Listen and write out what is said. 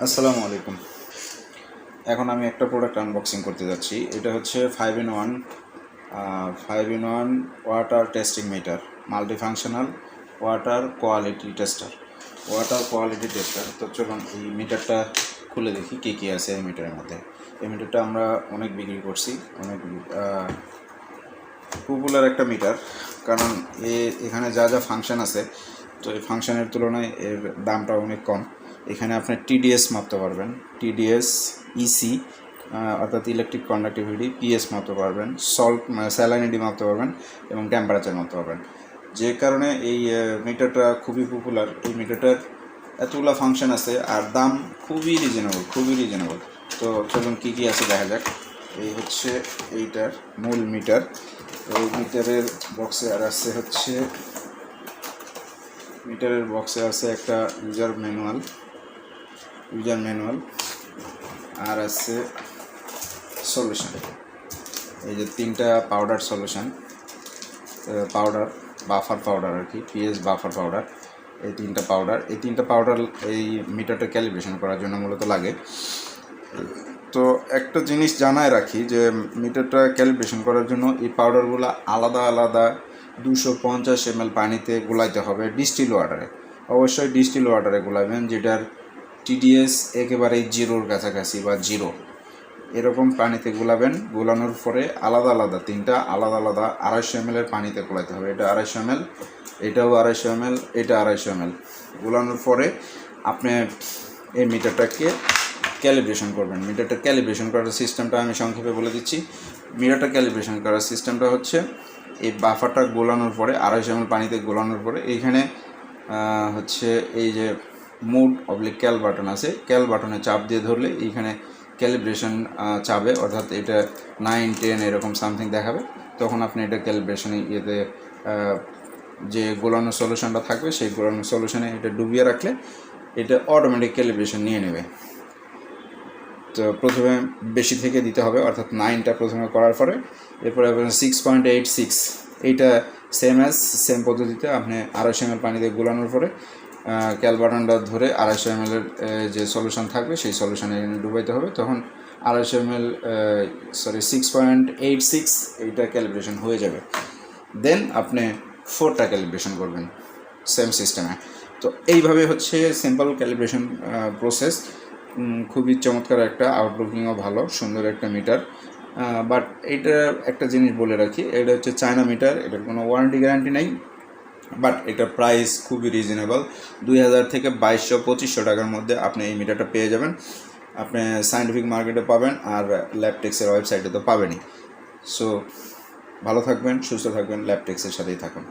আসসালামু আলাইকুম। এখন আমি একটা প্রোডাক্ট আনবক্সিং করতে যাচ্ছি। এটা হচ্ছে 5 in 1 water testing meter, multifunctional water quality tester. তো চলুন এই মিটারটা খুলে দেখি কী কী আছে এই মিটারের মধ্যে। এই মিটারটা আমরা অনেক বিক্রি করছি, অনেক পপুলার একটা মিটার, কারণ এখানে যা যা ফাংশন আছে, তো এই ফাংশনের তুলনায় এর দামটা অনেক কম। এখানে আপনি টিডিএস মাপতে পারবেন, টিডিএস, ইসি অর্থাৎ ইলেকট্রিক কন্ডাক্টিভিটি, পিএস মাপতে পারবেন, স্যালাইনিটি মাপতে পারবেন এবং টেম্পারেচার মাপতে পারবেন। যে কারণে এই মিটারটা খুবই পপুলার। এই মিটারটার এতগুলো ফাংশন আছে আর দাম খুবই রিজনেবল। তো চলুন কী কী আছে দেখা যাক। এই হচ্ছে এইটার মূল মিটার। এই মিটারের বক্সে আছে একটা ইউজার ম্যানুয়াল, আর আছে সলিউশন। এই যে তিনটা পাউডার সলিউশন, বাফার পাউডার আর কি, পিএস বাফার পাউডার। এই তিনটা পাউডার এই মিটারটা ক্যালিব্রেশন করার জন্য মূলত লাগে। তো একটা জিনিস জানায় রাখি যে মিটারটা ক্যালিব্রেশন করার জন্য এই পাউডারগুলো আলাদা 250 ml পানিতে গোলাইতে হবে, ডিস্টিল ওয়াটারে। অবশ্যই ডিস্টিল ওয়াটারে গোলাবেন, যেটার টিডিএস একেবারেই জিরোর কাছাকাছি বা জিরো, এরকম পানিতে গোলাবেন। গোলানোর পরে আলাদা তিনটা আলাদা 250 ml এর পানিতে গোলাইতে হবে। এটা 250 ml, এটাও 250 ml, এটা 250 ml। গোলানোর পরে আপনি এই মিটারটাকে ক্যালিব্রেশন করবেন। মিটারটা ক্যালিব্রেশন করার সিস্টেমটা আমি সংক্ষেপে বলে দিচ্ছি। মিটারটা ক্যালিব্রেশন করার সিস্টেমটা হচ্ছে, এই বাফারটা গোলানোর পরে 250 ml পানিতে গোলানোর পরে এইখানে হচ্ছে এই যে ক্যাল বাটন আছে, ক্যাল বাটনে চাপ দিয়ে ধরলে এইখানে ক্যালিব্রেশন চাবে, অর্থাৎ এটা 9, 10 এরকম সামথিং দেখাবে। তখন আপনি এটা ক্যালিব্রেশনে যে গোলানো সলিউশনটা থাকবে, সেই গোলানো সলিউশনে এটা ডুবিয়ে রাখলে এটা অটোমেটিক ক্যালিব্রেশন নিয়ে নেবে। তো প্রথমে বেশি থেকে দিতে হবে, অর্থাৎ 9টা প্রথমে করার পরে এরপরে 6.86, এইটা সেম পদ্ধতিতে আপনি 250 ml পানিতে গোলানোর পরে ক্যাল বাটনটা ধরে 250 ml এর যে সলিউশন থাকবে সেই সলিউশনে ডুবাইতে হবে। তখন 250 ml 6.86 এইটা ক্যালিব্রেশন হয়ে যাবে। দেন আপনি 4টা ক্যালিব্রেশন করবেন সেম সিস্টেমে। তো এইভাবে হচ্ছে সিম্পল ক্যালিব্রেশন প্রসেস। খুবই চমৎকার একটা, আউটলুকিংও ভালো, সুন্দর একটা মিটার। বাট এইটা একটা জিনিস বলে রাখি, এটা হচ্ছে চায়না মিটার, এটার কোনো ওয়ারেন্টি গ্যারান্টি নেই। বাট এটার প্রাইস খুবই রিজনেবল, 2000 থেকে 2200-2500 টাকার মধ্যে আপনি এই মিটারটা পেয়ে যাবেন। আপনি সায়েন্টিফিক মার্কেটে পাবেন, আর ল্যাবটেক্সের ওয়েবসাইটে তো পাবেনই। সো ভালো থাকবেন, সুস্থ থাকবেন, ল্যাবটেক্সের সাথেই থাকুন।